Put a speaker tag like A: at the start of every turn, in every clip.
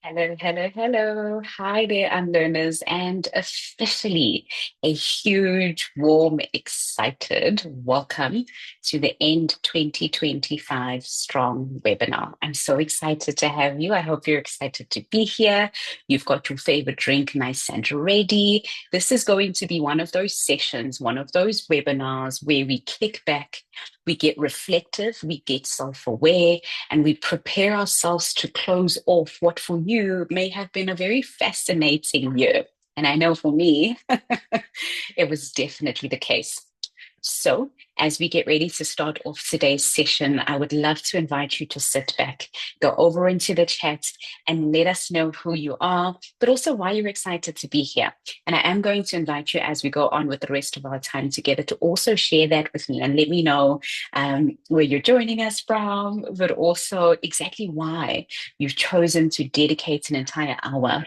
A: Hello, hello, hello. Hi there, unlearners, and officially a huge, warm, excited welcome to the End 2025 Strong webinar. I'm so excited to have you. I hope you're excited to be here. You've got your favorite drink nice and ready. This is going to be one of those sessions, one of those webinars where we kick back, we get reflective, we get self-aware, and we prepare ourselves to close off what for you may have been a very fascinating year. And I know for me, it was definitely the case. So, as we get ready to start off today's session, I would love to invite you to sit back, go over into the chat, and let us know who you are, but also why you're excited to be here. And I am going to invite you as we go on with the rest of our time together to also share that with me and let me know where you're joining us from, but also exactly why you've chosen to dedicate an entire hour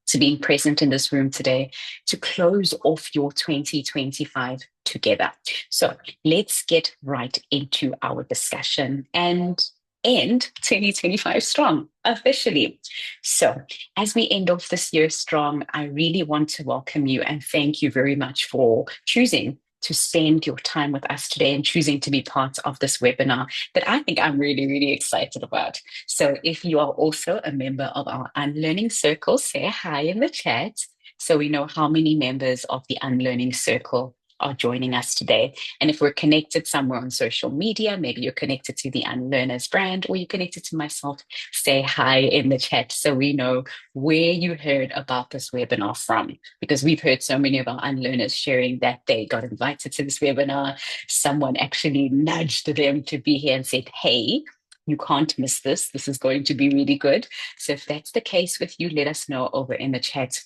A: to being present in this room today to close off your 2025 together. So let's get right into our discussion and end 2025 strong officially. So, as we end off this year strong, I really want to welcome you and thank you very much for choosing to spend your time with us today and choosing to be part of this webinar that I think I'm really, really excited about. So if you are also a member of our Unlearning Circle, say hi in the chat so we know how many members of the Unlearning Circle are joining us today. And if we're connected somewhere on social media, maybe you're connected to the Unlearners brand or you're connected to myself, say hi in the chat so we know where you heard about this webinar from. Because we've heard so many of our Unlearners sharing that they got invited to this webinar. Someone actually nudged them to be here and said, hey, you can't miss this. This is going to be really good. So if that's the case with you, let us know over in the chat.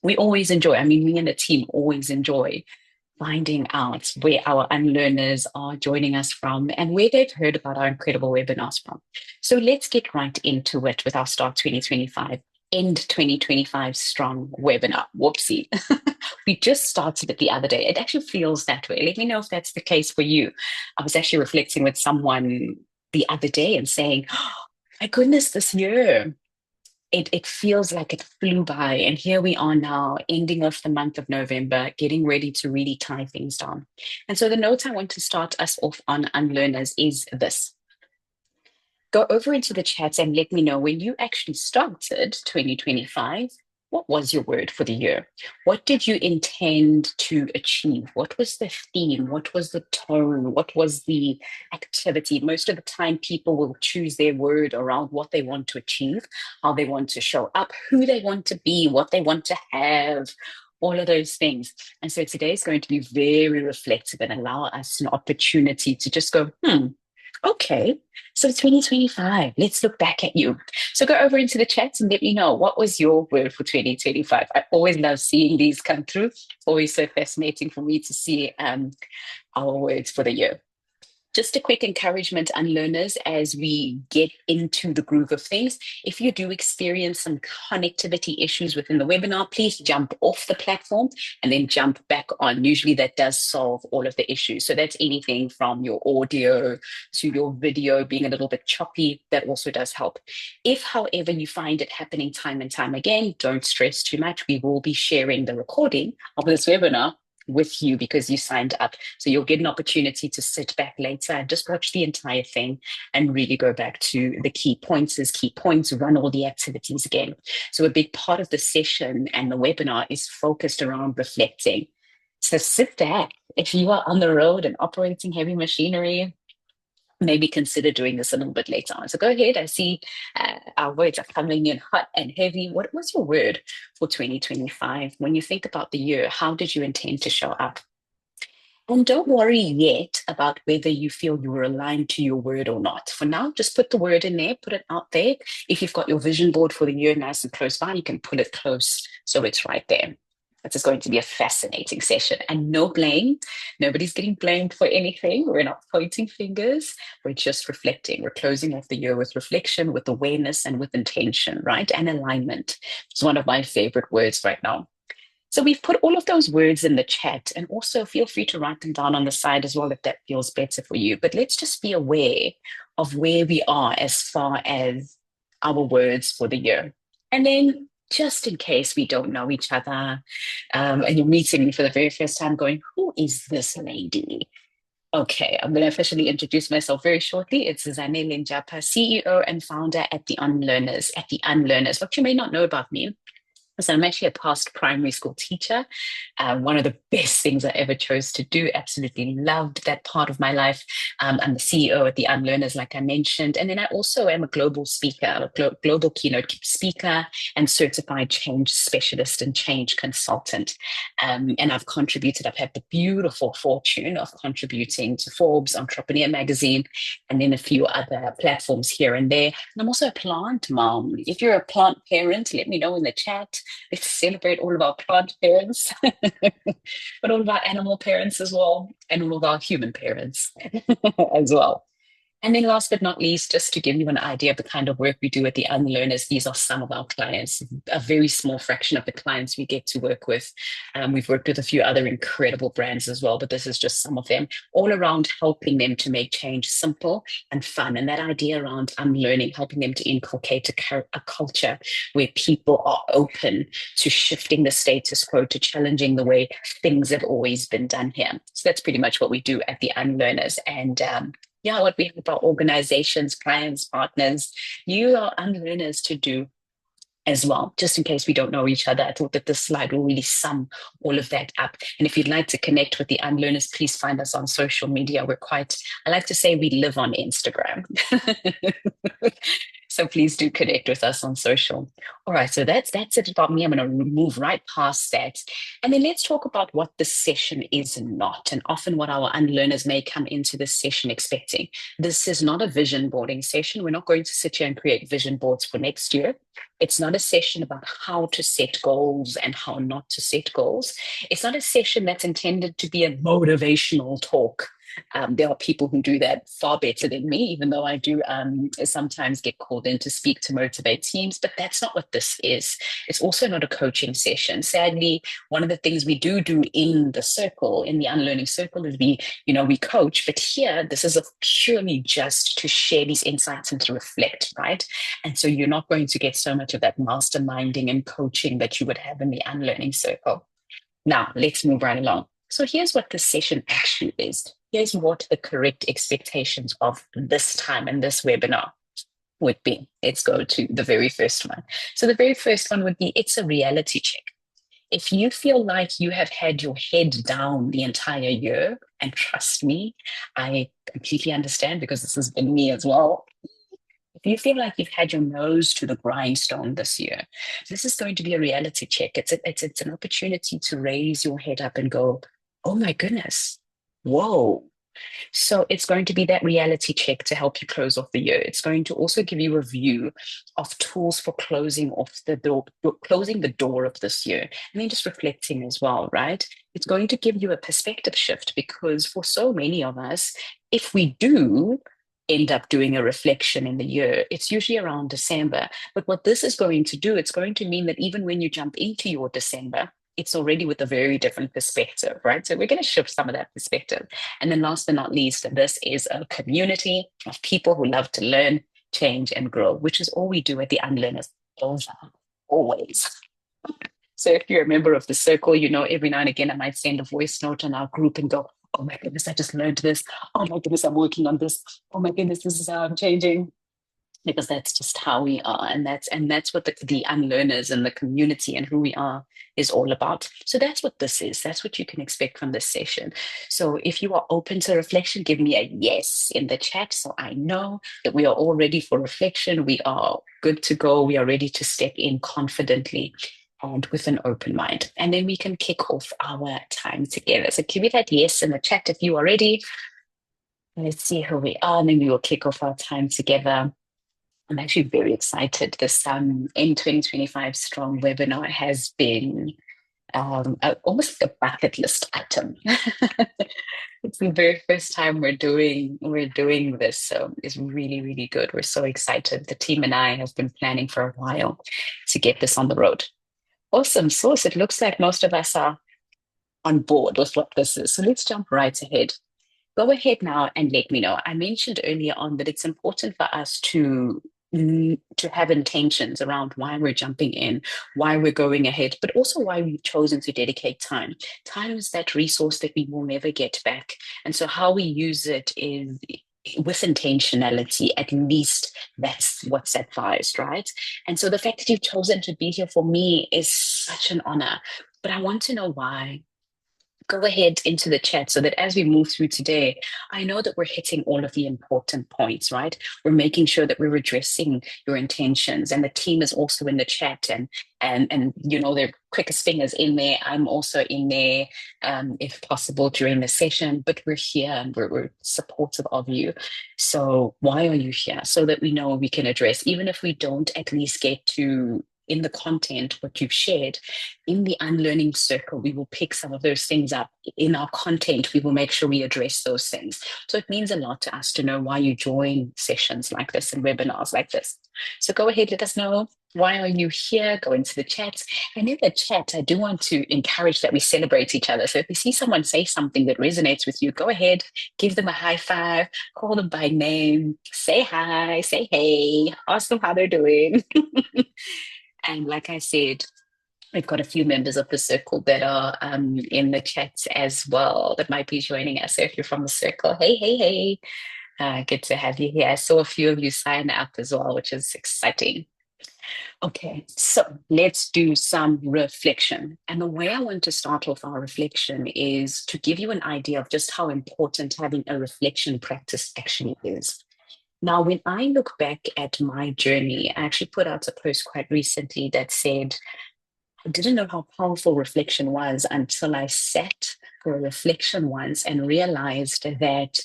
A: We always enjoy, I mean, me and the team always enjoy finding out where our unlearners are joining us from and where they've heard about our incredible webinars from. So let's get right into it with our Start 2025, End 2025 Strong webinar. Whoopsie. We just started it the other day. It actually feels that way. Let me know if that's the case for you. I was actually reflecting with someone the other day and saying, oh, my goodness, this year it feels like it flew by. And here we are now, ending off the month of November, getting ready to really tie things down. And so the note I want to start us off on Unlearners is this. Go over into the chat and let me know when you actually started 2025. What was your word for the year? What did you intend to achieve? What was the theme? What was the tone? What was the activity? Most of the time, people will choose their word around what they want to achieve, how they want to show up, who they want to be, what they want to have, all of those things. And so today is going to be very reflective and allow us an opportunity to just go, okay, so 2025, let's look back at you. So go over into the chat and let me know what was your word for 2025. I always love seeing these come through. It's always so fascinating for me to see our words for the year. Just a quick encouragement, unlearners, as we get into the groove of things. If you do experience some connectivity issues within the webinar, please jump off the platform and then jump back on. Usually that does solve all of the issues. So that's anything from your audio to your video being a little bit choppy. That also does help. If, however, you find it happening time and time again, don't stress too much. We will be sharing the recording of this webinar with you because you signed up. So you'll get an opportunity to sit back later and just watch the entire thing and really go back to the key points, run all the activities again. So a big part of the session and the webinar is focused around reflecting. So sit back. If you are on the road and operating heavy machinery, maybe consider doing this a little bit later on. So go ahead. I see our words are coming in hot and heavy. What was your word for 2025? When you think about the year, how did you intend to show up? And don't worry yet about whether you feel you were aligned to your word or not. For now, just put the word in there, put it out there. If you've got your vision board for the year nice and close by, you can pull it close so it's right there. This is going to be a fascinating session and no blame. Nobody's getting blamed for anything. We're not pointing fingers. We're just reflecting. We're closing off the year with reflection, with awareness, and with intention, right? And alignment. It's one of my favorite words right now. So we've put all of those words in the chat and also feel free to write them down on the side as well if that feels better for you. But let's just be aware of where we are as far as our words for the year. And then, just in case we don't know each other, and you're meeting me for the very first time, going, who is this lady? Okay, I'm going to officially introduce myself very shortly. It's Zanele, CEO and founder at the Unlearners. At the Unlearners, what you may not know about me so I'm actually a past primary school teacher. One of the best things I ever chose to do. Absolutely loved that part of my life. I'm the CEO at the Unlearners, like I mentioned. And then I also am a global speaker, global keynote speaker and certified change specialist and change consultant. And I've had the beautiful fortune of contributing to Forbes, Entrepreneur Magazine, and then a few other platforms here and there. And I'm also a plant mom. If you're a plant parent, let me know in the chat. Let's celebrate all of our plant parents, but all of our animal parents as well, and all of our human parents as well. And then last but not least, just to give you an idea of the kind of work we do at the Unlearners, these are some of our clients, a very small fraction of the clients we get to work with. We've worked with a few other incredible brands as well, but this is just some of them, all around helping them to make change simple and fun. And that idea around unlearning, helping them to inculcate a culture where people are open to shifting the status quo, to challenging the way things have always been done here. So that's pretty much what we do at the Unlearners. And yeah, what we help our organizations, clients, partners, you are unlearners to do as well. Just in case we don't know each other, I thought that this slide will really sum all of that up. And if you'd like to connect with the Unlearners, please find us on social media. I like to say we live on Instagram. So please do connect with us on social. All right, so that's it about me. I'm going to move right past that. And then let's talk about what the session is not. And often what our unlearners may come into this session expecting. This is not a vision boarding session. We're not going to sit here and create vision boards for next year. It's not a session about how to set goals and how not to set goals. It's not a session that's intended to be a motivational talk. There are people who do that far better than me, even though I do sometimes get called in to speak to motivate teams, but that's not what this is. It's also not a coaching session. Sadly, one of the things we do in the circle, in the unlearning circle, is we coach, but here, this is purely just to share these insights and to reflect, right? And so you're not going to get so much of that masterminding and coaching that you would have in the unlearning circle. Now, let's move right along. So here's what the session actually is. Here's what the correct expectations of this time and this webinar would be. Let's go to the very first one. So the very first one would be, it's a reality check. If you feel like you have had your head down the entire year, and trust me, I completely understand because this has been me as well. If you feel like you've had your nose to the grindstone this year, this is going to be a reality check. It's an opportunity to raise your head up and go, oh my goodness, whoa. So it's going to be that reality check to help you close off the year. It's going to also give you a view of tools for closing off the door, closing the door of this year, and then just reflecting as well, right? It's going to give you a perspective shift because for so many of us, if we do end up doing a reflection in the year, it's usually around December. But what this is going to do, it's going to mean that even when you jump into your December, it's already with a very different perspective, right? So we're going to shift some of that perspective. And then last but not least, this is a community of people who love to learn, change, and grow, which is all we do at the Unlearners. Always. So if you're a member of the circle, every now and again, I might send a voice note on our group and go, oh my goodness, I just learned this. Oh my goodness, I'm working on this. Oh my goodness, this is how I'm changing. Because that's just how we are. And that's what the unlearners and the community and who we are is all about. So that's what this is. That's what you can expect from this session. So if you are open to reflection, give me a yes in the chat so I know that we are all ready for reflection. We are good to go. We are ready to step in confidently and with an open mind. And then we can kick off our time together. So give me that yes in the chat if you are ready. Let's see who we are, and then we will kick off our time together. I'm actually very excited. This in 2025 Strong webinar has been almost like a bucket list item. It's the very first time we're doing this, so it's really, really good. We're so excited. The team and I have been planning for a while to get this on the road. Awesome sauce. It looks like most of us are on board with what this is. So let's jump right ahead. Go ahead now and let me know. I mentioned earlier on that it's important for us to to have intentions around why we're jumping in, why we're going ahead, but also why we've chosen to dedicate time. Time is that resource that we will never get back. And so how we use it is with intentionality. At least that's what's advised, right? And so the fact that you've chosen to be here for me is such an honor. But I want to know why. Go ahead into the chat so that as we move through today, I know that we're hitting all of the important points, right? We're making sure that we're addressing your intentions, and the team is also in the chat, and their quickest fingers in there. I'm also in there, if possible during the session. But we're here and we're supportive of you. So why are you here? So that we know we can address, even if we don't at least get to in the content what you've shared in the unlearning circle, we will pick some of those things up in our content. We will make sure we address those things. So it means a lot to us to know why you join sessions like this and webinars like this. So go ahead, let us know. Why are you here? Go into the chat. And in the chat, I do want to encourage that we celebrate each other. So if you see someone say something that resonates with you, go ahead, give them a high five, call them by name, say hi, say hey, ask them how they're doing. And like I said, we've got a few members of the circle that are in the chats as well that might be joining us. So if you're from the circle, hey, hey, hey, good to have you here. I saw a few of you sign up as well, which is exciting. Okay, so let's do some reflection. And the way I want to start off our reflection is to give you an idea of just how important having a reflection practice actually is. Now, when I look back at my journey, I actually put out a post quite recently that said, I didn't know how powerful reflection was until I sat for a reflection once and realized that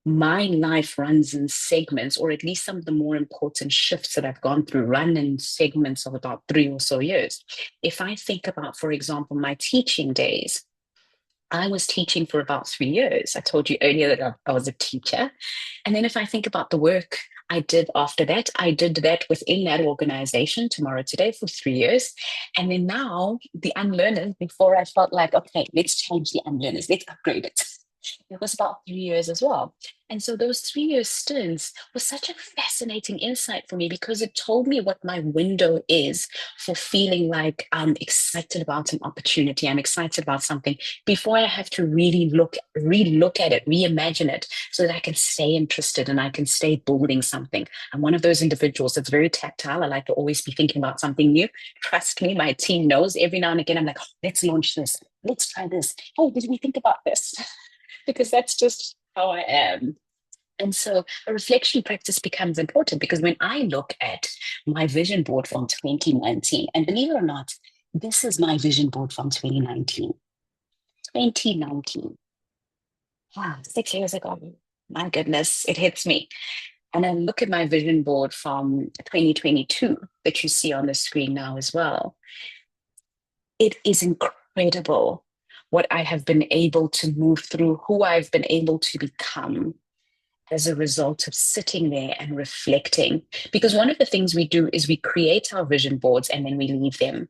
A: my life runs in segments, or at least some of the more important shifts that I've gone through run in segments of about 3 or so years. If I think about, for example, my teaching days, I was teaching for about 3 years. I told you earlier that I was a teacher. And then if I think about the work I did after that, I did that within that organization, Tomorrow Today, for 3 years. And then now, the unlearners, before I felt like, okay, let's change the unlearners, let's upgrade it. It was about 3 years as well. And so those 3 year stints was such a fascinating insight for me because it told me what my window is for feeling like I'm excited about an opportunity. I'm excited about something before I have to really relook at it, reimagine it so that I can stay interested and I can stay building something. I'm one of those individuals that's very tactile. I like to always be thinking about something new. Trust me, my team knows every now and again, I'm like, oh, let's launch this. Let's try this. Oh, did we think about this? Because that's just how I am. And so a reflection practice becomes important because when I look at my vision board from 2019, and believe it or not, this is my vision board from 2019. 2019. Wow, 6 years ago. My goodness, it hits me. And I look at my vision board from 2022 that you see on the screen now as well. It is incredible what I have been able to move through, who I've been able to become as a result of sitting there and reflecting. Because one of the things we do is we create our vision boards and then we leave them.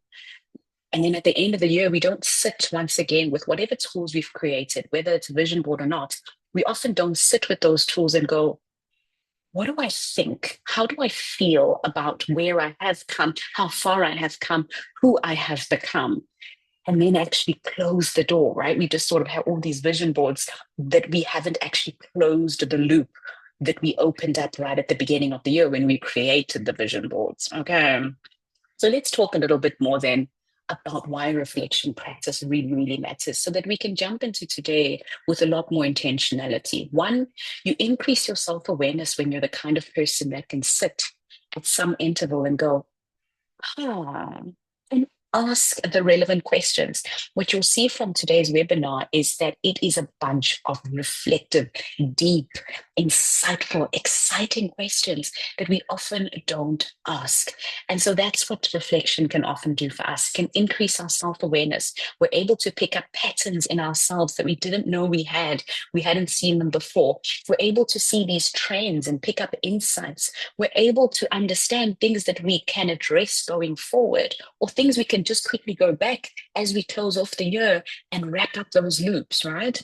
A: And then at the end of the year, we don't sit once again with whatever tools we've created, whether it's a vision board or not. We often don't sit with those tools and go, what do I think? How do I feel about where I have come, how far I have come, who I have become? And then actually close the door, right? We just sort of have all these vision boards that we haven't actually closed the loop that we opened up right at the beginning of the year when we created the vision boards. Okay. So let's talk a little bit more then about why reflection practice really, really matters so that we can jump into today with a lot more intentionality. One, you increase your self awareness when you're the kind of person that can sit at some interval and go, ah, and ask the relevant questions. What you'll see from today's webinar is that it is a bunch of reflective, deep, insightful, exciting questions that we often don't ask. And so that's what reflection can often do for us. It can increase our self-awareness. We're able to pick up patterns in ourselves that we didn't know we had. We hadn't seen them before. We're able to see these trends and pick up insights. We're able to understand things that we can address going forward, or things we can just quickly go back as we close off the year and wrap up those loops, right?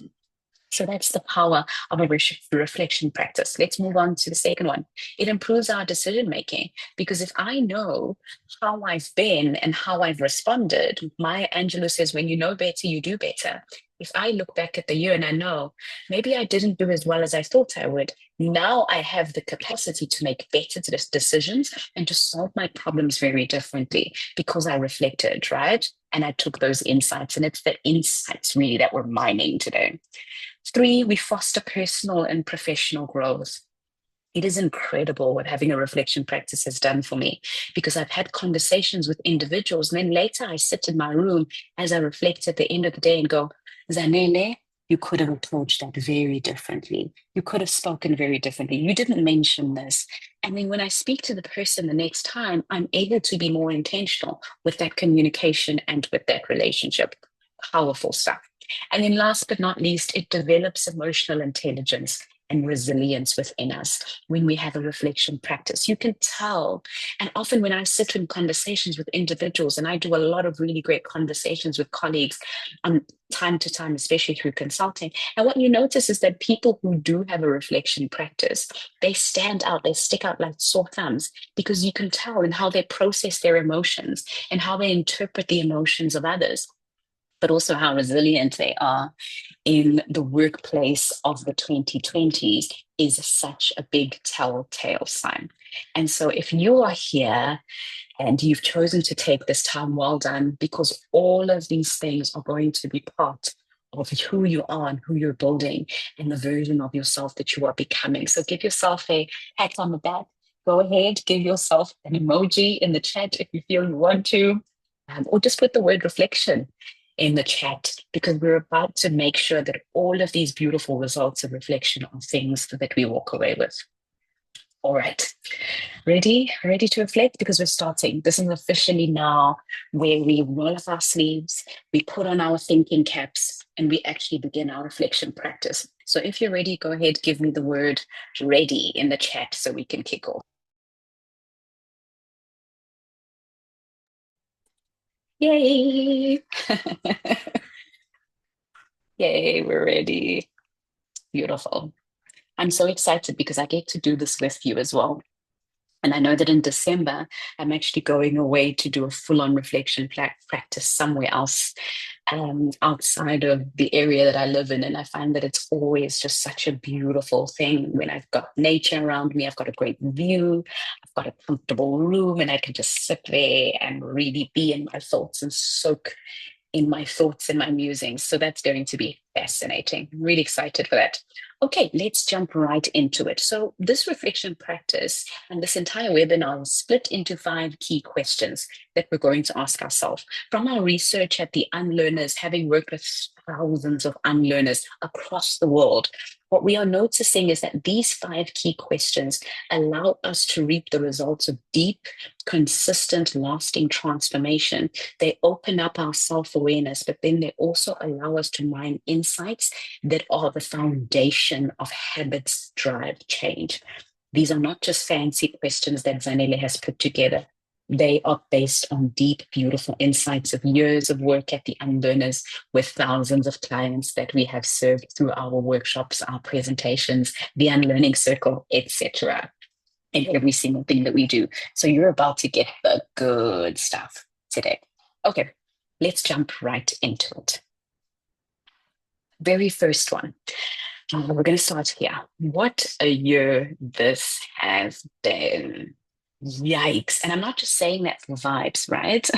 A: So that's the power of a reflection practice. Let's move on to the second one. It improves our decision making because if I know how I've been and how I've responded, Maya Angelou says, when you know better, you do better. If I look back at the year and I know maybe I didn't do as well as I thought I would, now I have the capacity to make better decisions and to solve my problems very differently because I reflected, right? And I took those insights. And it's the insights really that we're mining today. Three, we foster personal and professional growth. It is incredible what having a reflection practice has done for me because I've had conversations with individuals. And then later I sit in my room as I reflect at the end of the day and go, Zanele, you could have approached that very differently. You could have spoken very differently. You didn't mention this. And then when I speak to the person the next time, I'm able to be more intentional with that communication and with that relationship. Powerful stuff. And then last but not least, it develops emotional intelligence and resilience within us when we have a reflection practice. You can tell. And often when I sit in conversations with individuals, and I do a lot of really great conversations with colleagues time to time, especially through consulting. And what you notice is that people who do have a reflection practice, they stand out, they stick out like sore thumbs because you can tell in how they process their emotions and how they interpret the emotions of others, but also how resilient they are in the workplace of the 2020s is such a big telltale sign. And so if you are here and you've chosen to take this time, well done, because all of these things are going to be part of who you are and who you're building and the version of yourself that you are becoming. So give yourself a pat on the back. Go ahead, give yourself an emoji in the chat if you feel you want to, or just put the word reflection in the chat because we're about to make sure that all of these beautiful results of reflection are things that we walk away with. All right. Ready? Ready to reflect? Because we're starting. This is officially now where we roll up our sleeves, we put on our thinking caps, and we actually begin our reflection practice. So if you're ready, go ahead, give me the word ready in the chat so we can kick off. Yay! Yay, we're ready. Beautiful. I'm so excited because I get to do this with you as well. And I know that in December, I'm actually going away to do a full on reflection practice somewhere else outside of the area that I live in. And I find that it's always just such a beautiful thing when I've got nature around me, I've got a great view, I've got a comfortable room, and I can just sit there and really be in my thoughts and soak in my thoughts and my musings. So that's going to be fascinating. I'm really excited for that. Okay, let's jump right into it. So this reflection practice and this entire webinar is split into 5 key questions that we're going to ask ourselves. From our research at the UnLearners, having worked with thousands of UnLearners across the world, what we are noticing is that these 5 key questions allow us to reap the results of deep, consistent, lasting transformation. They open up our self-awareness, but then they also allow us to mine insights that are the foundation of habits drive change. These are not just fancy questions that Zanele has put together. They are based on deep, beautiful insights of years of work at the UnLearners with thousands of clients that we have served through our workshops, our presentations, the Unlearning Circle, etc., and every single thing that we do. So you're about to get the good stuff today. Okay, let's jump right into it. Very first one. We're going to start here. What a year this has been. Yikes. And I'm not just saying that for vibes, right?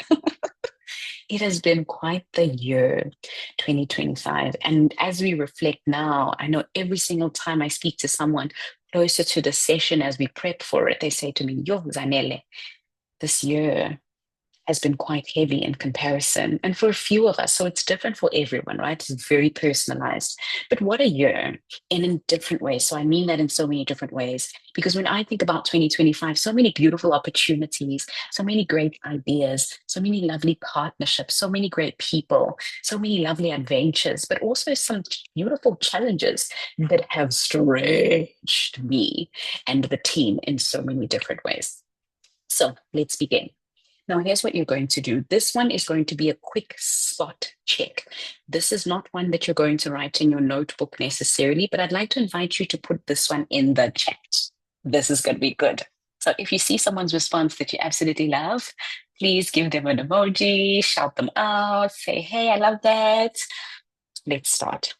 A: It has been quite the year, 2025. And as we reflect now, I know every single time I speak to someone closer to the session as we prep for it, they say to me, Yo, Zanele, this year has been quite heavy in comparison. And for a few of us, so it's different for everyone, right? It's very personalized. But what a year, and in different ways. So I mean that in so many different ways. Because when I think about 2025, so many beautiful opportunities, so many great ideas, so many lovely partnerships, so many great people, so many lovely adventures, but also some beautiful challenges that have stretched me and the team in so many different ways. So let's begin. Now, here's what you're going to do. This one is going to be a quick spot check. This is not one that you're going to write in your notebook necessarily, but I'd like to invite you to put this one in the chat. This is going to be good. So if you see someone's response that you absolutely love, please give them an emoji, shout them out, say, hey, I love that. Let's start.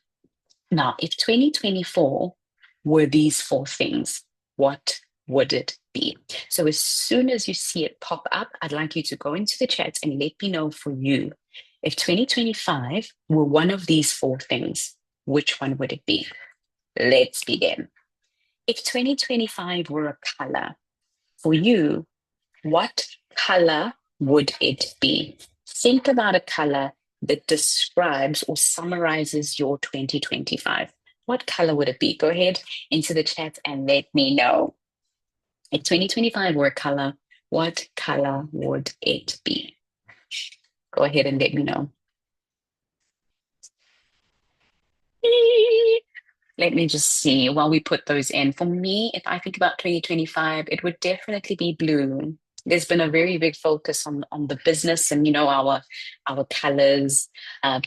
A: Now, if 2024 were these four things, what would it be? So as soon as you see it pop up, I'd like you to go into the chat and let me know for you. If 2025 were one of these four things, which one would it be? Let's begin. If 2025 were a color, for you, what color would it be? Think about a color that describes or summarizes your 2025. What color would it be? Go ahead into the chat and let me know. If 2025 were a color, what color would it be? Go ahead and let me know. Let me just see while we put those in. For me, if I think about 2025, it would definitely be blue. There's been a very big focus on the business and our colors,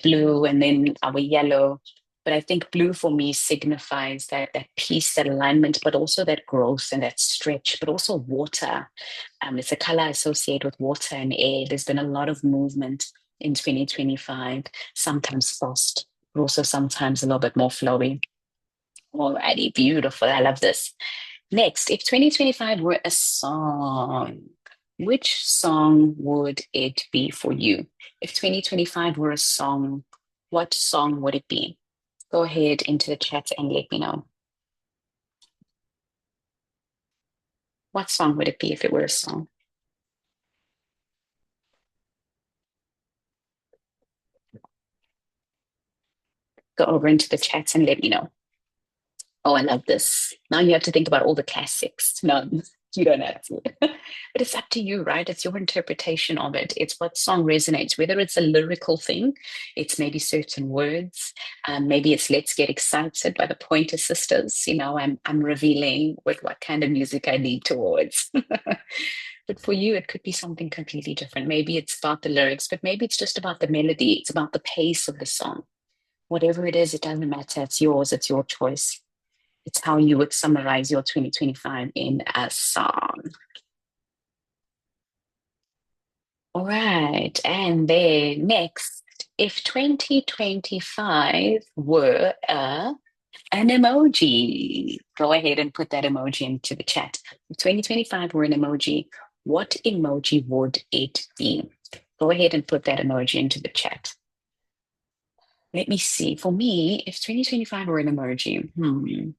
A: blue and then our yellow. But I think blue for me signifies that peace, that alignment, but also that growth and that stretch, but also water. It's a color I associate with water and air. There's been a lot of movement in 2025, sometimes fast, but also sometimes a little bit more flowy. Alrighty, beautiful. I love this. Next, if 2025 were a song, which song would it be for you? If 2025 were a song, what song would it be? Go ahead into the chat and let me know. What song would it be if it were a song? Go over into the chats and let me know. Oh, I love this. Now you have to think about all the classics. No, you don't have to. But it's up to you, right? It's your interpretation of it. It's what song resonates, whether it's a lyrical thing, it's maybe certain words, maybe it's Let's Get Excited by the Pointer Sisters. I'm revealing with what kind of music I lead towards. But for you, it could be something completely different. Maybe it's about the lyrics, but maybe it's just about the melody. It's about the pace of the song. Whatever it is, it doesn't matter. It's yours. It's your choice. It's how you would summarize your 2025 in a song. All right. And then next, if 2025 were an emoji, go ahead and put that emoji into the chat. If 2025 were an emoji, what emoji would it be? Go ahead and put that emoji into the chat. Let me see. For me, if 2025 were an emoji,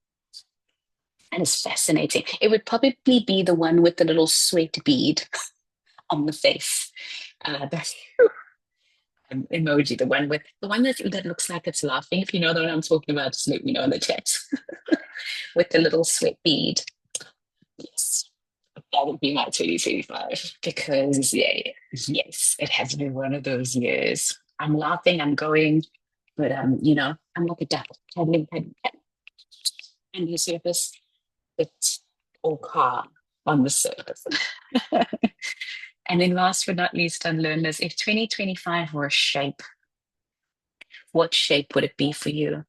A: that is fascinating. It would probably be the one with the little sweat bead on the face. That's emoji, the one that looks like it's laughing. If you know the one I'm talking about, just let me know in the chat. With the little sweat bead. Yes, that would be my 2025 because yes, it has been one of those years. I'm laughing, I'm going, but I'm like a duck paddling, paddling, paddling, and the surface, it's all calm on the surface. And then last but not least, UnLearners, if 2025 were a shape, what shape would it be for you?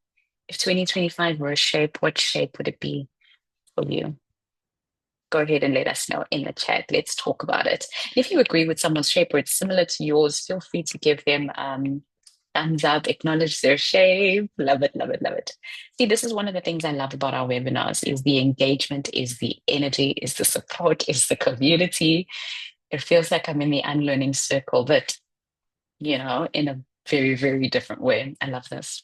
A: If 2025 were a shape, what shape would it be for you? Go ahead and let us know in the chat. Let's talk about it. If you agree with someone's shape or it's similar to yours, feel free to give them thumbs up, acknowledge their shape. Love it, love it, love it. See, this is one of the things I love about our webinars is the engagement, is the energy, is the support, is the community. It feels like I'm in the unlearning circle, but in a very, very different way. I love this.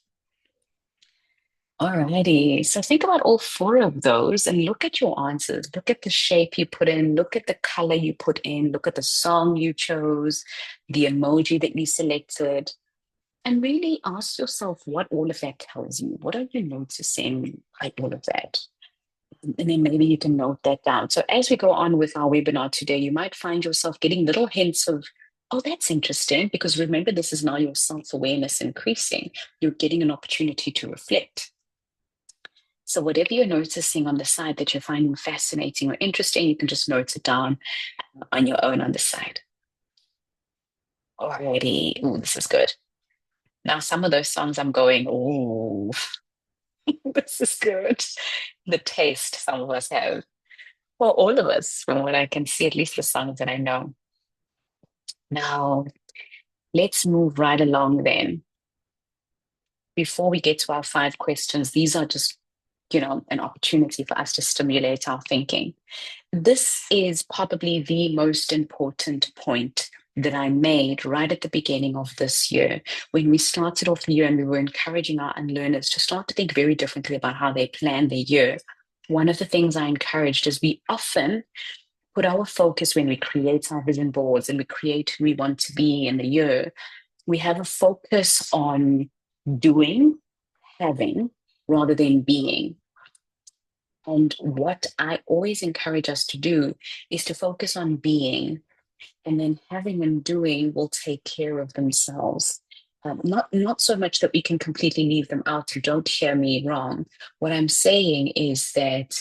A: Alrighty. So think about all four of those and look at your answers. Look at the shape you put in, look at the color you put in, look at the song you chose, the emoji that you selected, and really ask yourself what all of that tells you. What are you noticing by all of that? And then maybe you can note that down. So as we go on with our webinar today, you might find yourself getting little hints of, oh, that's interesting, because remember, this is now your self-awareness increasing. You're getting an opportunity to reflect. So whatever you're noticing on the side that you're finding fascinating or interesting, you can just note it down on your own on the side. Already. Ooh, this is good. Now, some of those songs I'm going, ooh, this is good. The taste some of us have. Well, all of us, from what I can see, at least the songs that I know. Now, let's move right along then. Before we get to our five questions, these are just, an opportunity for us to stimulate our thinking. This is probably the most important point that I made right at the beginning of this year when we started off the year and we were encouraging our unlearners to start to think very differently about how they plan their year. One of the things I encouraged is we often put our focus when we create our vision boards and we create who we want to be in the year. We have a focus on doing, having, rather than being. And what I always encourage us to do is to focus on being, and then having and doing will take care of themselves. Not so much that we can completely leave them out. Don't hear me wrong. What I'm saying is that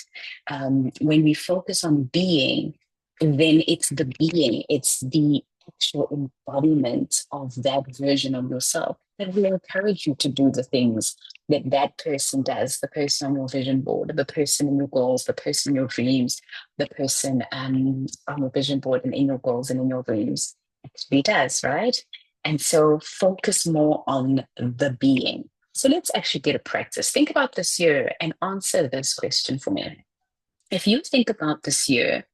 A: when we focus on being, then it's the being, it's the actual embodiment of that version of yourself that will encourage you to do the things that that person does, the person on your vision board, the person in your goals, the person in your dreams, the person on your vision board and in your goals and in your dreams actually does, right? And so focus more on the being. So let's actually get a practice. Think about this year and answer this question for me. If you think about this year,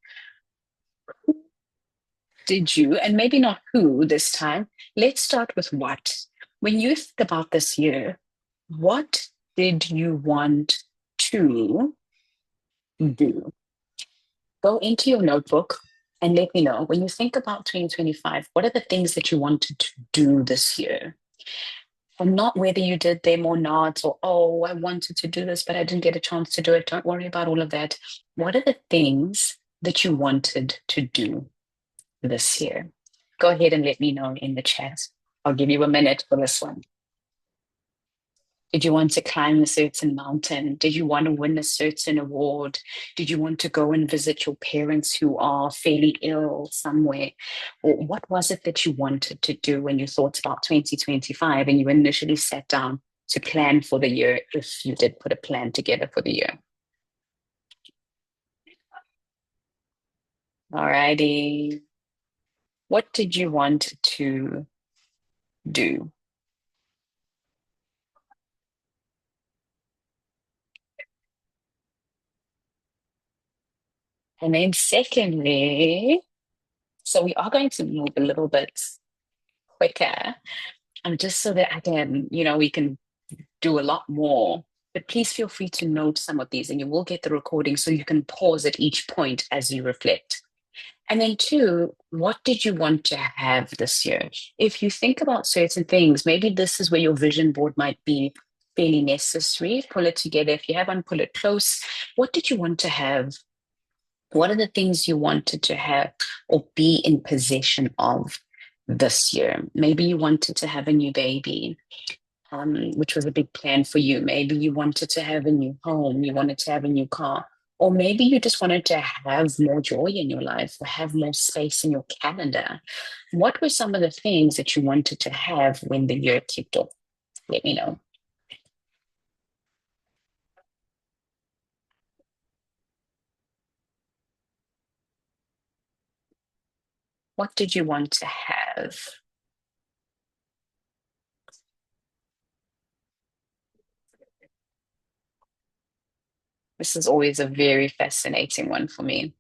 A: did you, and maybe not who this time, let's start with what. When you think about this year, what did you want to do? Go into your notebook and let me know when you think about 2025, what are the things that you wanted to do this year? And not whether you did them or not, or, oh, I wanted to do this, but I didn't get a chance to do it. Don't worry about all of that. What are the things that you wanted to do this year? Go ahead and let me know in the chat. I'll give you a minute for this one. Did you want to climb a certain mountain? Did you want to win a certain award? Did you want to go and visit your parents who are fairly ill somewhere? Or what was it that you wanted to do when you thought about 2025 and you initially sat down to plan for the year, if you did put a plan together for the year? All righty. What did you want to do? And then secondly, so we are going to move a little bit quicker, just so that I can, we can do a lot more. But please feel free to note some of these, and you will get the recording so you can pause at each point as you reflect. And then, two, what did you want to have this year? If you think about certain things, maybe this is where your vision board might be fairly necessary. Pull it together. If you have one, pull it close. What did you want to have? What are the things you wanted to have or be in possession of this year? Maybe you wanted to have a new baby, which was a big plan for you. Maybe you wanted to have a new home, you wanted to have a new car, or maybe you just wanted to have more joy in your life or have more space in your calendar. What were some of the things that you wanted to have when the year kicked off? Let me know. What did you want to have? This is always a very fascinating one for me.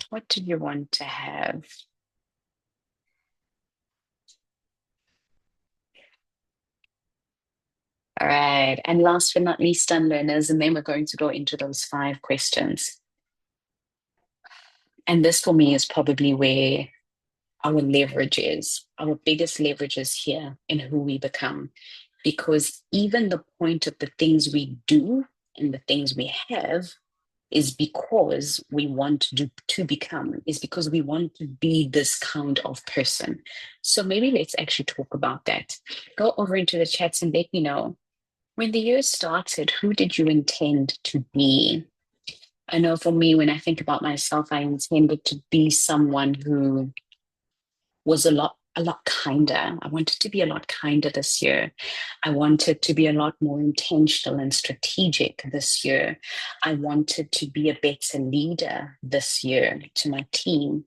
A: What did you want to have? All right. And last but not least, unlearners, and then we're going to go into those five questions. And this for me is probably where our leverage is. Our biggest leverage is here in who we become. Because even the point of the things we do and the things we have is because we want to become, is because we want to be this kind of person. So maybe let's actually talk about that. Go over into the chats and let me know. When the year started, who did you intend to be? I know for me, when I think about myself, I intended to be someone who was a lot a lot kinder. I wanted to be a lot kinder this year. I wanted to be a lot more intentional and strategic this year. I wanted to be a better leader this year to my team,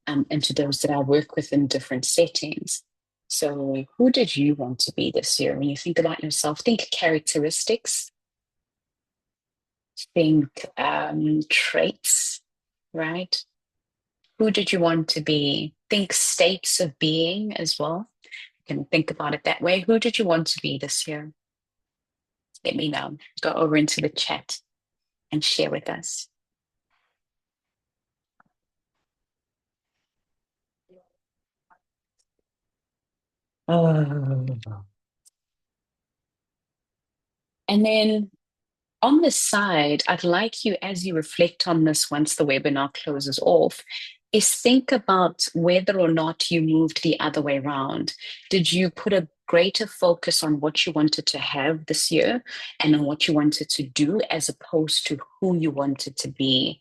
A: and to those that I work with in different settings. So, who did you want to be this year? When you think about yourself, think characteristics, think traits, right? Who did you want to be? Think states of being as well. You can think about it that way. Who did you want to be this year? Let me know. Go over into the chat and share with us. Oh. And then on the side, I'd like you, as you reflect on this once the webinar closes off, is think about whether or not you moved the other way around. Did you put a greater focus on what you wanted to have this year and on what you wanted to do as opposed to who you wanted to be?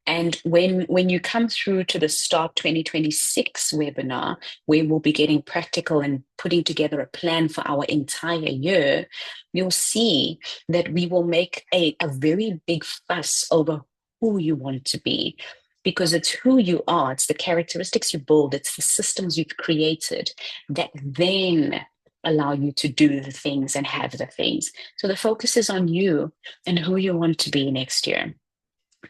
A: And when you come through to the Start 2026 webinar, where we'll be getting practical and putting together a plan for our entire year, you'll see that we will make a very big fuss over who you want to be. Because it's who you are, it's the characteristics you build, it's the systems you've created that then allow you to do the things and have the things. So the focus is on you and who you want to be next year.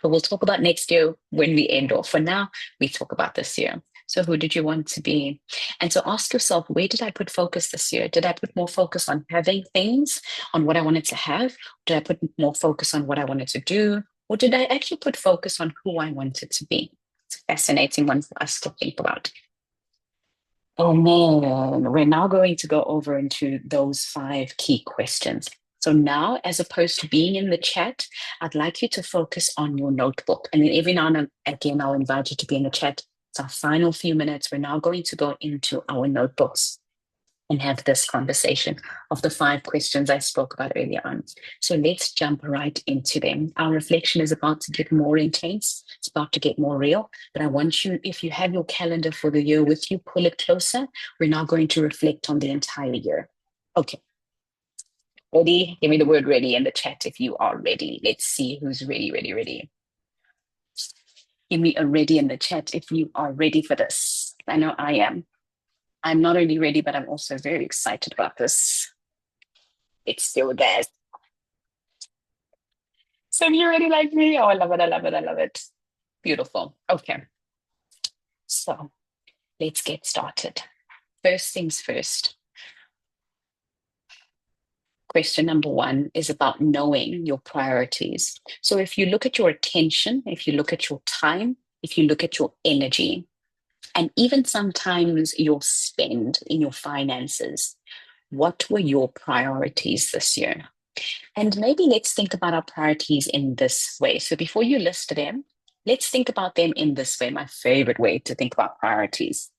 A: But we'll talk about next year when we end off. For now, we talk about this year. So, who did you want to be? And so, ask yourself, where did I put focus this year? Did I put more focus on having things, on what I wanted to have? Did I put more focus on what I wanted to do? Or did I actually put focus on who I wanted to be? It's a fascinating one for us to think about. Oh man, we're now going to go over into those 5 key questions. So now, as opposed to being in the chat, I'd like you to focus on your notebook. And then every now and again, I'll invite you to be in the chat. It's our final few minutes. We're now going to go into our notebooks and have this conversation of the 5 questions I spoke about earlier on. So let's jump right into them. Our reflection is about to get more intense. It's about to get more real. But I want you, if you have your calendar for the year with you, pull it closer. We're now going to reflect on the entire year. Okay. Ready? Give me the word ready in the chat if you are ready. Let's see who's ready, ready, ready. Give me a ready in the chat if you are ready for this. I know I am. I'm not only ready, but I'm also very excited about this. It's still there. So if you're ready like me, oh, I love it, I love it, I love it. Beautiful. Okay. So let's get started. First things first. Question number 1 is about knowing your priorities. So if you look at your attention, if you look at your time, if you look at your energy, and even sometimes your spend in your finances, what were your priorities this year? And maybe let's think about our priorities in this way. So before you list them, let's think about them in this way, my favorite way to think about priorities.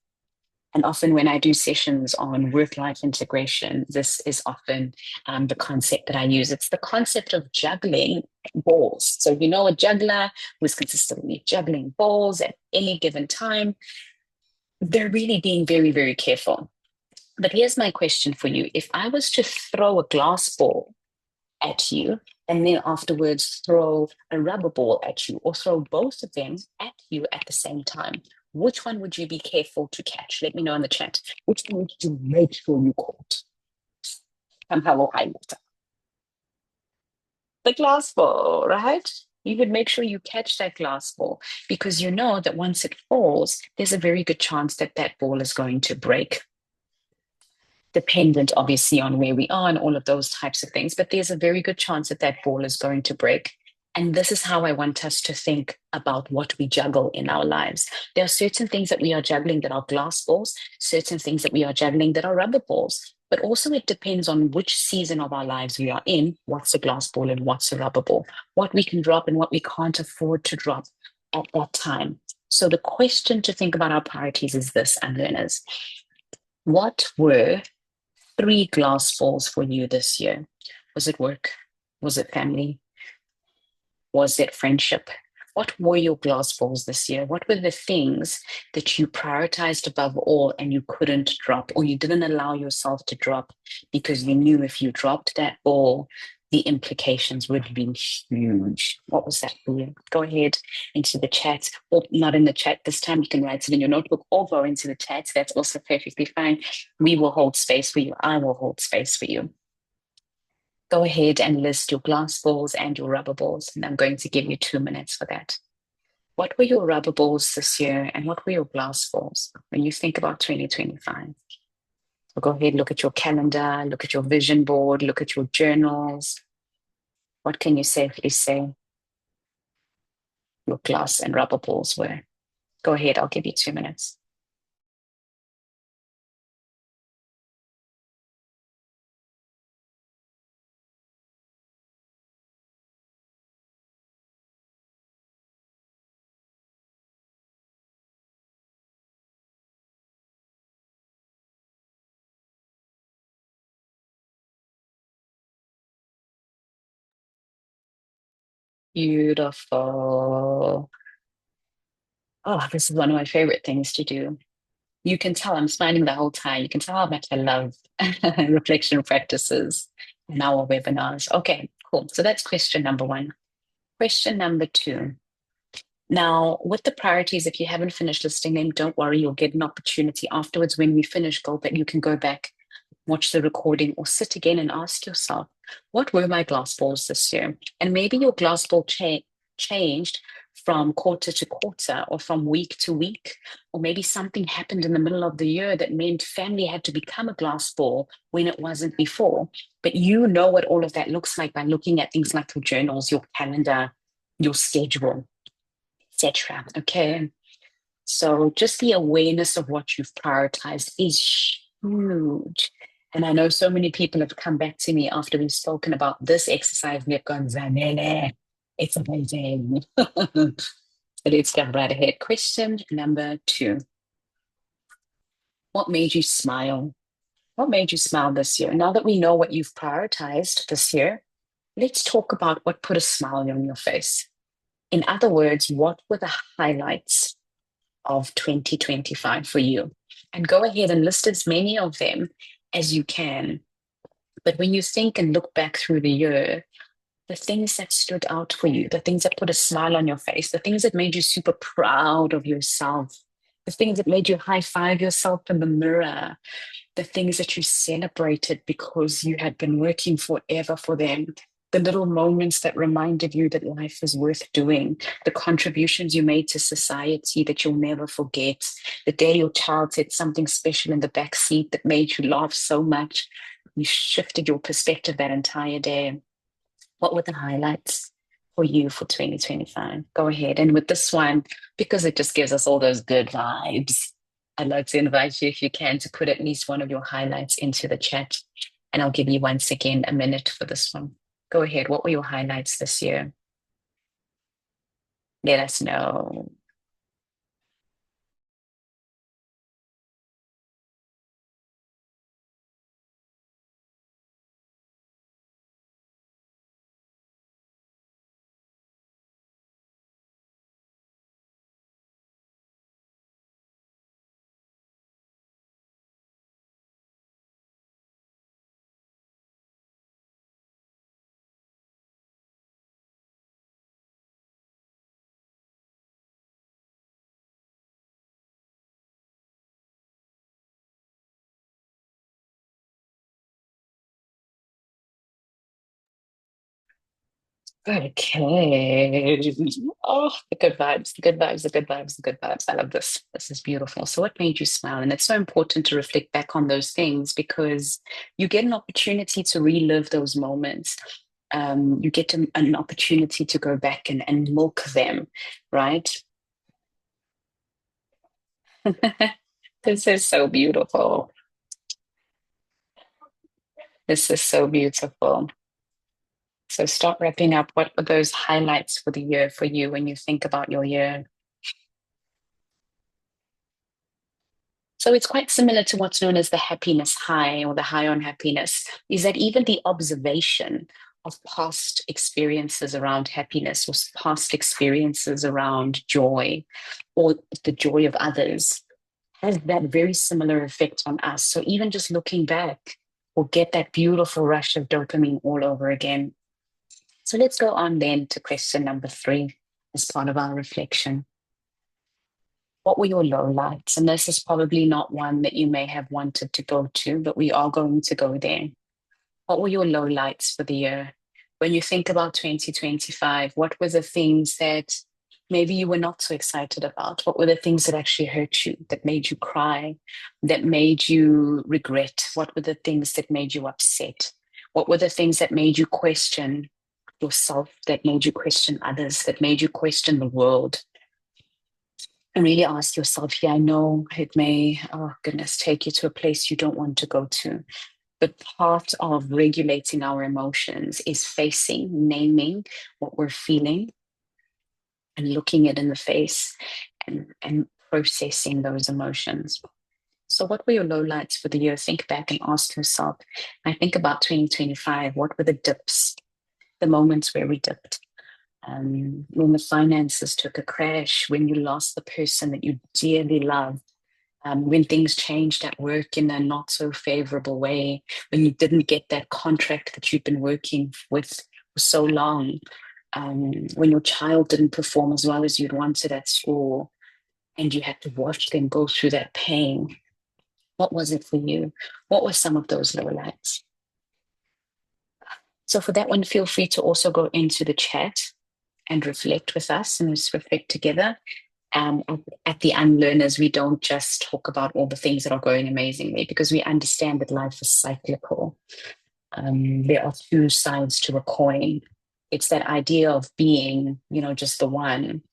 A: And often when I do sessions on work-life integration, this is often the concept that I use. It's the concept of juggling balls. So you know a juggler who's consistently juggling balls at any given time. They're really being very, very careful. But here's my question for you. If I was to throw a glass ball at you and then afterwards throw a rubber ball at you or throw both of them at you at the same time, which one would you be careful to catch? Let me know in the chat. Which one would you make sure you caught? Come hello, high water. The glass ball, right? You would make sure you catch that glass ball because you know that once it falls, there's a very good chance that that ball is going to break, dependent obviously on where we are and all of those types of things. But there's a very good chance that that ball is going to break. And this is how I want us to think about what we juggle in our lives. There are certain things that we are juggling that are glass balls, certain things that we are juggling that are rubber balls. But also it depends on which season of our lives we are in, what's a glass ball and what's a rubber ball, what we can drop and what we can't afford to drop at that time. So the question to think about our priorities is this, UnLearners. What were 3 glass balls for you this year? Was it work? Was it family? Was it friendship? What were your glass balls this year? What were the things that you prioritized above all and you couldn't drop, or you didn't allow yourself to drop because you knew if you dropped that ball, the implications would have been huge. What was that for you? Go ahead into the chat, or not in the chat this time. You can write it in your notebook or go into the chat. That's also perfectly fine. We will hold space for you. I will hold space for you. Go ahead and list your glass balls and your rubber balls, and I'm going to give you 2 minutes for that. What were your rubber balls this year, and what were your glass balls when you think about 2025? So go ahead, look at your calendar, look at your vision board, look at your journals. What can you safely say your glass and rubber balls were? Go ahead, I'll give you 2 minutes. Beautiful. Oh, this is one of my favorite things to do. You can tell I'm smiling the whole time. You can tell how much I love reflection practices in our webinars. Okay, cool. So that's question number one. Question number two. Now, with the priorities, if you haven't finished listing them, don't worry, you'll get an opportunity afterwards when we finish, go, but you can go back, watch the recording, or sit again and ask yourself, what were my glass balls this year? And maybe your glass ball changed from quarter to quarter or from week to week, or maybe something happened in the middle of the year that meant family had to become a glass ball when it wasn't before. But you know what all of that looks like by looking at things like your journals, your calendar, your schedule, etc. Okay. So just the awareness of what you've prioritized is huge. And I know so many people have come back to me after we've spoken about this exercise and they've gone, Zanele, it's amazing. So let's get right ahead. Question number two. What made you smile? What made you smile this year? Now that we know what you've prioritized this year, let's talk about what put a smile on your face. In other words, what were the highlights of 2025 for you? And go ahead and list as many of them as you can. But when you think and look back through the year, the things that stood out for you, the things that put a smile on your face, the things that made you super proud of yourself, the things that made you high five yourself in the mirror, the things that you celebrated because you had been working forever for them, the little moments that reminded you that life is worth doing, the contributions you made to society that you'll never forget, the day your child said something special in the back seat that made you laugh so much, you shifted your perspective that entire day. What were the highlights for you for 2025? Go ahead. And with this one, because it just gives us all those good vibes, I'd like to invite you, if you can, to put at least one of your highlights into the chat. And I'll give you once again a minute for this one. Go ahead. What were your highlights this year? Let us know. Okay. Oh, the good vibes, the good vibes, the good vibes, the good vibes. I love this. This is beautiful. So, what made you smile? And it's so important to reflect back on those things because you get an opportunity to relive those moments. You get an opportunity to go back and milk them, right? This is so beautiful. This is so beautiful. So, start wrapping up. What were those highlights for the year for you when you think about your year? So it's quite similar to what's known as the happiness high or the high on happiness, is that even the observation of past experiences around happiness or past experiences around joy or the joy of others has that very similar effect on us. So even just looking back, we'll get that beautiful rush of dopamine all over again. So let's go on then to question number 3 as part of our reflection. What were your low lights? And this is probably not one that you may have wanted to go to, but we are going to go there. What were your low lights for the year? When you think about 2025, what were the things that maybe you were not so excited about? What were the things that actually hurt you, that made you cry, that made you regret? What were the things that made you upset? What were the things that made you question yourself, that made you question others, that made you question the world? And really ask yourself, yeah, I know it may, oh goodness, take you to a place you don't want to go to. But part of regulating our emotions is facing, naming what we're feeling and looking it in the face and processing those emotions. So, what were your lowlights for the year? Think back and ask yourself. I think about 2025. What were the dips, the moments where we dipped? When the finances took a crash, when you lost the person that you dearly loved, when things changed at work in a not so favorable way, when you didn't get that contract that you'd been working with for so long, when your child didn't perform as well as you'd wanted at school, and you had to watch them go through that pain. What was it for you? What were some of those lowlights? So, for that one, feel free to also go into the chat and reflect with us and let's reflect together. Um, at the UnLearners, we don't just talk about all the things that are going amazingly because we understand that life is cyclical. There are two sides to a coin. It's that idea of being, just the one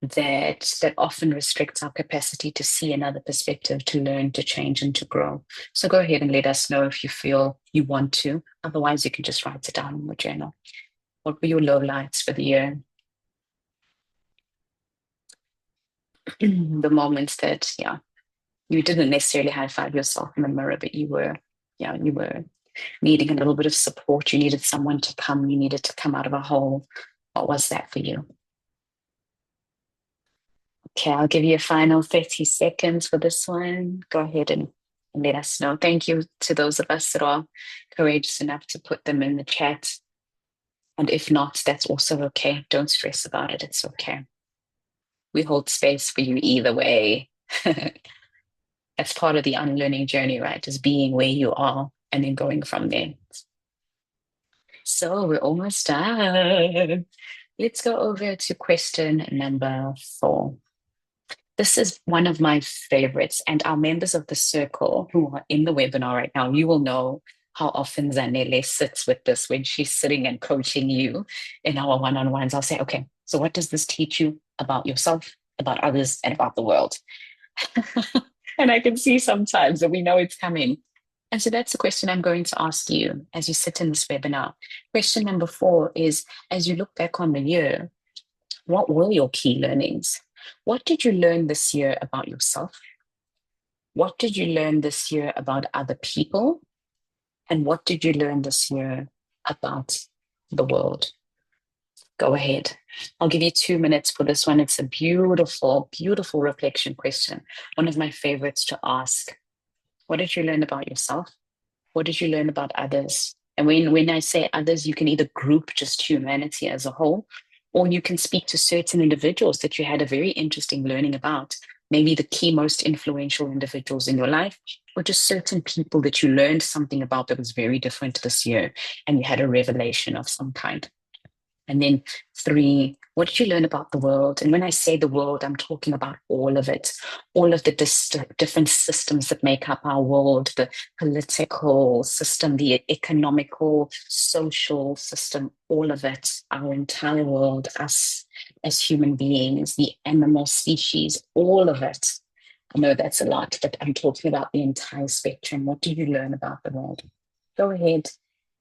A: that often restricts our capacity to see another perspective, to learn, to change, and to grow. So go ahead and let us know if you feel you want to. Otherwise, you can just write it down in the journal. What were your lowlights for the year? The moments that, yeah, you didn't necessarily high five yourself in the mirror, but you were needing a little bit of support. You needed someone to come, you needed to come out of a hole. What was that for you? Okay, I'll give you a final 30 seconds for this one. Go ahead and let us know. Thank you to those of us that are courageous enough to put them in the chat. And if not, that's also okay. Don't stress about it. It's okay. We hold space for you either way. That's part of the unlearning journey, right? Just being where you are and then going from there. So we're almost done. Let's go over to question number 4. This is one of my favorites, and our members of the circle who are in the webinar right now, you will know how often Zanele sits with this when she's sitting and coaching you in our one-on-ones. I'll say, okay, so what does this teach you about yourself, about others, and about the world? And I can see sometimes that we know it's coming. And so that's the question I'm going to ask you as you sit in this webinar. Question number 4 is, as you look back on the year, what were your key learnings? What did you learn this year about yourself? What did you learn this year about other people? And what did you learn this year about the world? Go ahead. I'll give you 2 minutes for this one. It's a beautiful, beautiful reflection question. One of my favorites to ask. What did you learn about yourself? What did you learn about others? And when I say others, you can either group just humanity as a whole, or you can speak to certain individuals that you had a very interesting learning about. Maybe the key most influential individuals in your life, or just certain people that you learned something about that was very different this year, and you had a revelation of some kind. And then 3, what did you learn about the world? And when I say the world, I'm talking about all of it, all of the different systems that make up our world, the political system, the economical, social system, all of it, our entire world, us as human beings, the animal species, all of it. I know that's a lot, but I'm talking about the entire spectrum. What do you learn about the world? Go ahead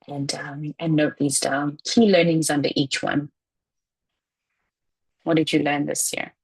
A: and note these down. Key learnings under each one. What did you learn this year?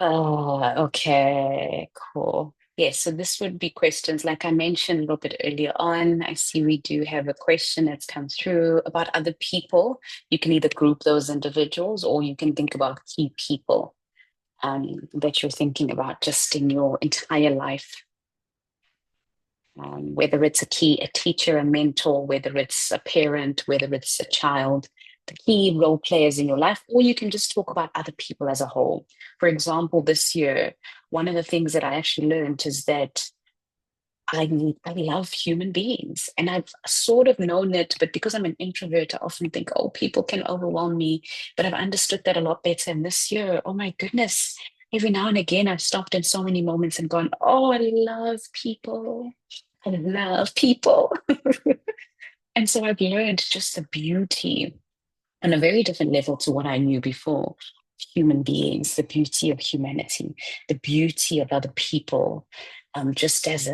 A: Oh, okay, cool. Yeah, so this would be questions like I mentioned a little bit earlier on. I see we do have a question that's come through about other people. You can either group those individuals or you can think about key people that you're thinking about just in your entire life, whether it's a teacher, a mentor, whether it's a parent, whether it's a child, the key role players in your life, or you can just talk about other people as a whole. For example, this year, one of the things that I actually learned is that I love human beings, and I've sort of known it, but because I'm an introvert, I often think, oh, people can overwhelm me. But I've understood that a lot better. And this year, oh my goodness, every now and again, I've stopped in so many moments and gone, oh, I love people. I love people. And so I've learned just the beauty on a very different level to what I knew before. Human beings, the beauty of humanity, the beauty of other people, just as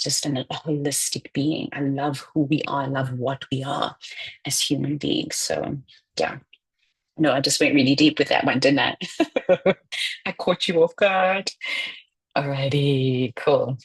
A: just a holistic being. I love who we are. I love what we are as human beings. So yeah, no, I just went really deep with that one, didn't I? I caught you off guard. Alrighty, cool.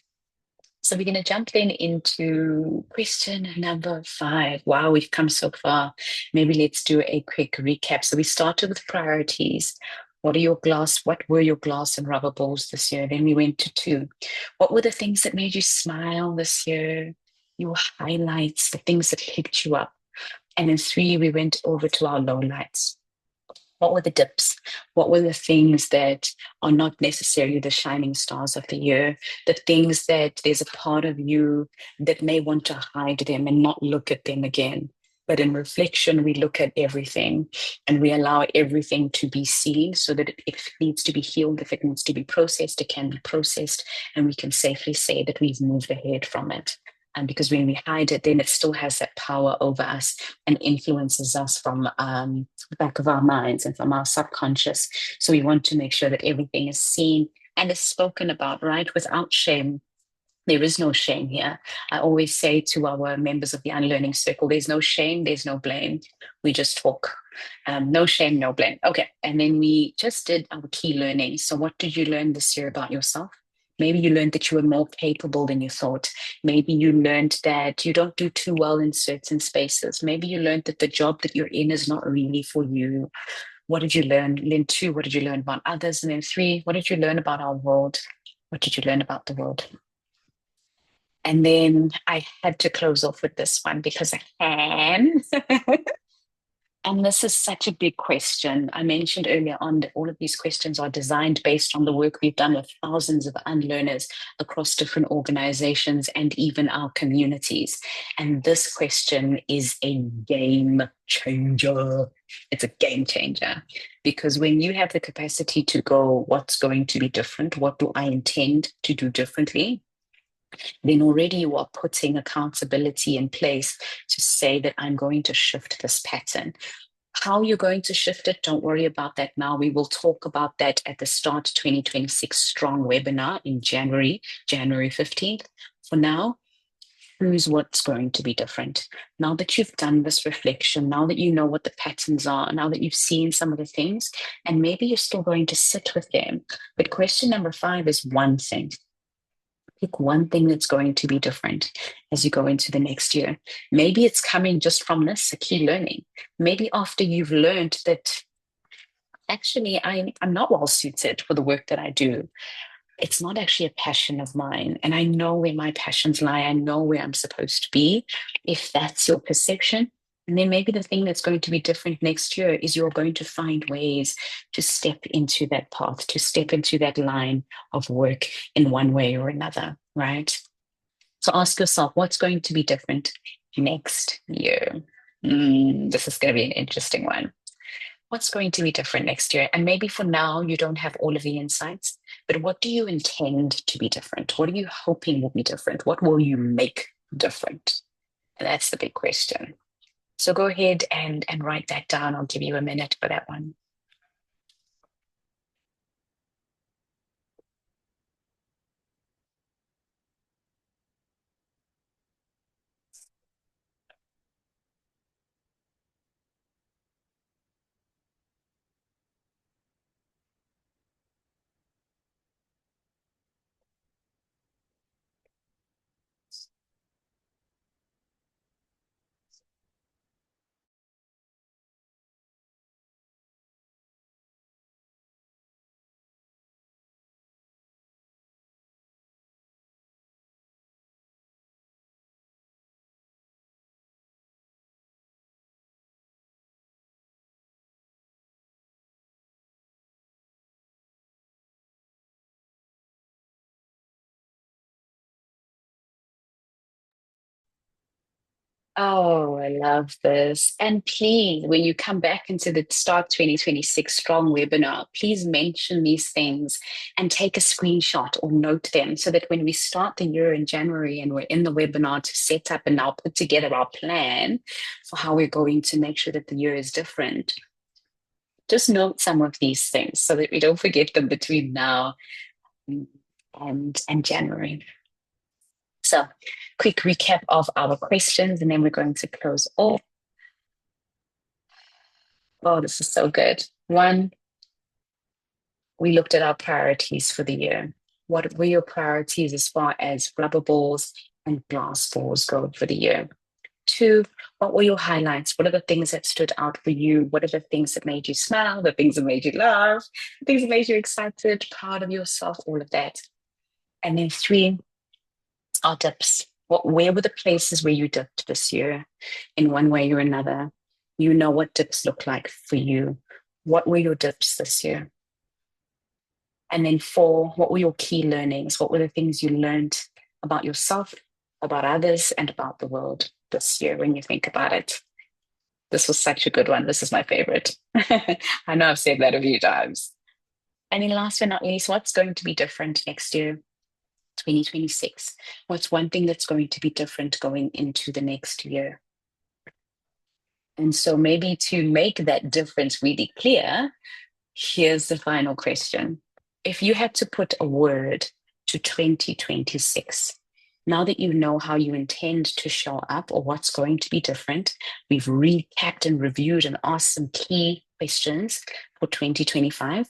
A: So we're going to jump then into question number 5. Wow, we've come so far. Maybe let's do a quick recap. So we started with priorities. What were your glass and rubber balls this year? Then we went to 2. What were the things that made you smile this year? Your highlights, the things that picked you up. And then 3, we went over to our lowlights. What were the dips? What were the things that are not necessarily the shining stars of the year? The things that there's a part of you that may want to hide them and not look at them again. But in reflection, we look at everything and we allow everything to be seen so that if it needs to be healed, if it needs to be processed, it can be processed. And we can safely say that we've moved ahead from it. And because when we hide it, then it still has that power over us and influences us from the back of our minds and from our subconscious. So we want to make sure that everything is seen and is spoken about, right? Without shame. There is no shame here. I always say to our members of the Unlearning Circle, there's no shame, there's no blame. We just talk. No shame, no blame. Okay. And then we just did our key learning. So, what did you learn this year about yourself? Maybe you learned that you were more capable than you thought. Maybe you learned that you don't do too well in certain spaces. Maybe you learned that the job that you're in is not really for you. What did you learn? Then 2, what did you learn about others? And then 3, what did you learn about our world? What did you learn about the world? And then I had to close off with this one because I can. And this is such a big question. I mentioned earlier on that all of these questions are designed based on the work we've done with thousands of unlearners across different organizations and even our communities. And this question is a game changer. It's a game changer because when you have the capacity to go, what's going to be different? What do I intend to do differently? Then already you are putting accountability in place to say that I'm going to shift this pattern. How you're going to shift it, don't worry about that now. We will talk about that at the Start 2026 Strong webinar in January 15th. For now, choose what's going to be different. Now that you've done this reflection, now that you know what the patterns are, now that you've seen some of the things, and maybe you're still going to sit with them. But question number 5 is one thing. Pick one thing that's going to be different as you go into the next year. Maybe it's coming just from this, a key learning. Maybe after you've learned that actually I'm not well suited for the work that I do. It's not actually a passion of mine. And I know where my passions lie. I know where I'm supposed to be. If that's your perception, and then maybe the thing that's going to be different next year is you're going to find ways to step into that path, to step into that line of work in one way or another, right? So ask yourself, what's going to be different next year? This is going to be an interesting one. What's going to be different next year? And maybe for now, you don't have all of the insights, but what do you intend to be different? What are you hoping will be different? What will you make different? And that's the big question. So go ahead and write that down. I'll give you a minute for that one. Oh, I love this. And please, when you come back into the Start 2026 Strong webinar, please mention these things and take a screenshot or note them so that when we start the year in January and we're in the webinar to set up and now put together our plan for how we're going to make sure that the year is different, just note some of these things so that we don't forget them between now and January. So, quick recap of our questions, and then we're going to close off. Oh, this is so good. One, we looked at our priorities for the year. What were your priorities as far as rubber balls and glass balls go for the year? Two, what were your highlights? What are the things that stood out for you? What are the things that made you smile? The things that made you laugh? The things that made you excited, proud of yourself, all of that. And then three, our dips. Where were the places where you dipped this year in one way or another? You know what dips look like for you. What were your dips this year? And then four, what were your key learnings? What were the things you learned about yourself, about others, and about the world this year when you think about it? This was such a good one. This is my favorite. I know I've said that a few times. And then last but not least, what's going to be different next year, 2026? What's one thing that's going to be different going into the next year? And so maybe to make that difference really clear, here's the final question. If you had to put a word to 2026, now that you know how you intend to show up or what's going to be different, we've recapped and reviewed and asked some key questions for 2025.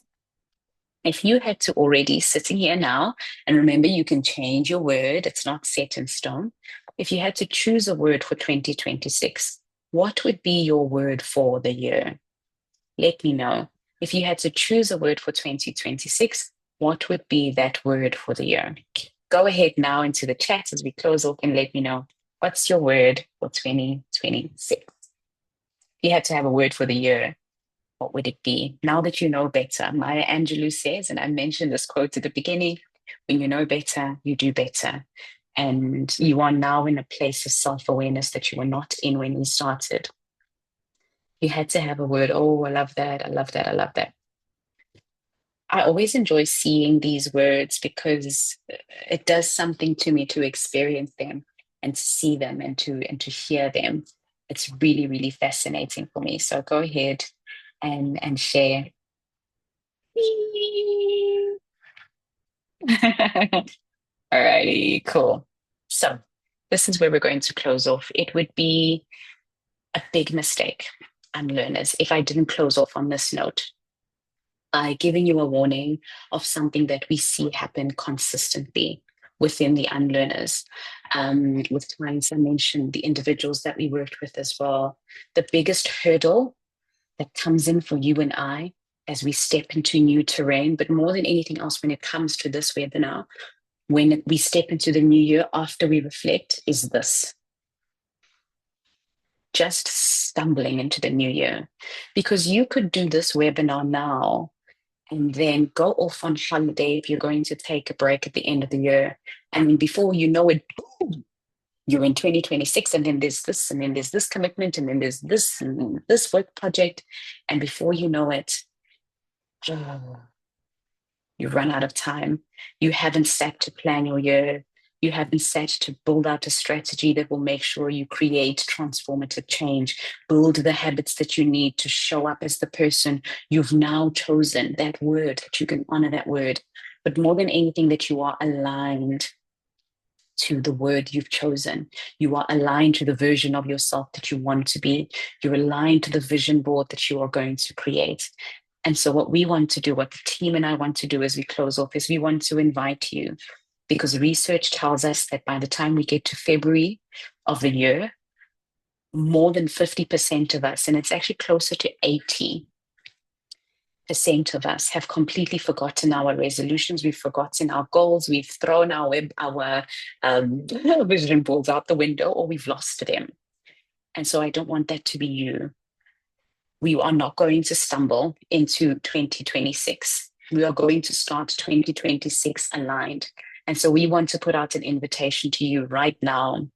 A: If you had to already sitting here now, and remember, you can change your word, it's not set in stone. If you had to choose a word for 2026, what would be your word for the year? Let me know. If you had to choose a word for 2026, what would be that word for the year? Go ahead now into the chat as we close off and let me know what's your word for 2026. If you had to have a word for the year, what would it be? Now that you know better, Maya Angelou says, and I mentioned this quote at the beginning, when you know better, you do better. And you are now in a place of self-awareness that you were not in when you started. You had to have a word. Oh, I love that. I love that. I love that. I always enjoy seeing these words because it does something to me to experience them and to see them and to hear them. It's really, really fascinating for me. So go ahead and share. All righty, cool. So this is where we're going to close off. It would be a big mistake, unlearners, if I didn't close off on this note by giving you a warning of something that we see happen consistently within the unlearners. With clients, I mentioned the individuals that we worked with as well. The biggest hurdle that comes in for you and I as we step into new terrain, but more than anything else, when it comes to this webinar, when we step into the new year after we reflect, is this just stumbling into the new year. Because you could do this webinar now and then go off on holiday if you're going to take a break at the end of the year. And then before you know it, boom, you're in 2026, and then there's this, and then there's this commitment, and then there's this, and then this work project. And before you know it, you run out of time. You haven't sat to plan your year. You haven't sat to build out a strategy that will make sure you create transformative change, build the habits that you need to show up as the person you've now chosen, that word, that you can honor that word. But more than anything, that you are aligned to the word you've chosen. You are aligned to the version of yourself that you want to be. You're aligned to the vision board that you are going to create. And so, what we want to do, what the team and I want to do as we close off, is we want to invite you, because research tells us that by the time we get to February of the year, more than 50% of us, and it's actually closer to 80% of us, have completely forgotten our resolutions. We've forgotten our goals. We've thrown our vision boards out the window, or we've lost them. And so I don't want that to be you. We are not going to stumble into 2026. We are going to start 2026 aligned. And so we want to put out an invitation to you right now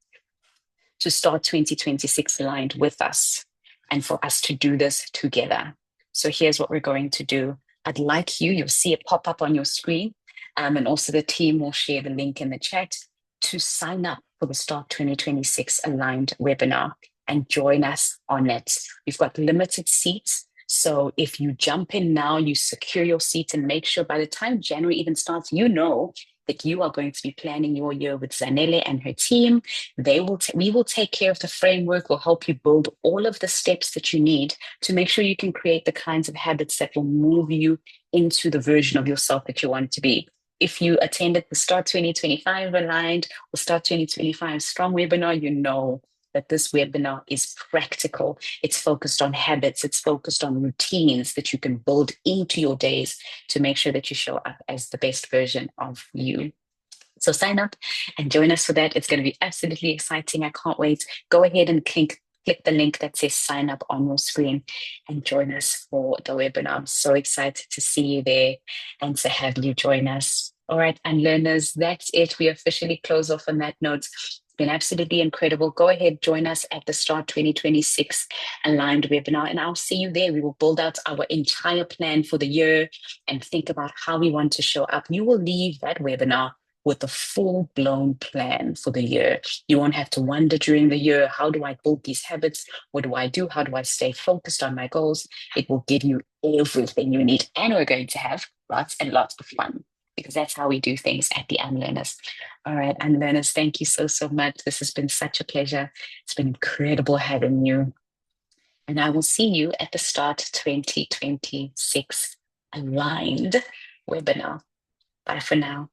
A: to start 2026 aligned with us and for us to do this together. So here's what we're going to do. I'd like you'll see it pop up on your screen. And also the team will share the link in the chat to sign up for the Start 2026 Aligned webinar and join us on it. We've got limited seats. So if you jump in now, you secure your seat and make sure by the time January even starts, you know that you are going to be planning your year with Zanele and her team. We will take care of the framework. We'll help you build all of the steps that you need to make sure you can create the kinds of habits that will move you into the version of yourself that you want to be. If you attended the Start 2025 Aligned or Start 2025 Strong webinar, you know that this webinar is practical. It's focused on habits. It's focused on routines that you can build into your days to make sure that you show up as the best version of you. So sign up and join us for that. It's going to be absolutely exciting. I can't wait. Go ahead and click the link that says sign up on your screen and join us for the webinar. I'm so excited to see you there and to have you join us. All right, UnLearners, that's it. We officially close off on that note. It's been absolutely incredible. Go ahead, join us at the Start 2026 Aligned webinar, and I'll see you there. We will build out our entire plan for the year and think about how we want to show up. You will leave that webinar with a full-blown plan for the year. You won't have to wonder during the year, how do I build these habits? What do I do? How do I stay focused on my goals? It will give you everything you need. And we're going to have lots and lots of fun because that's how we do things at the UnLearners. All right, UnLearners, thank you so, so much. This has been such a pleasure. It's been incredible having you. And I will see you at the Start 2026 Aligned webinar. Bye for now.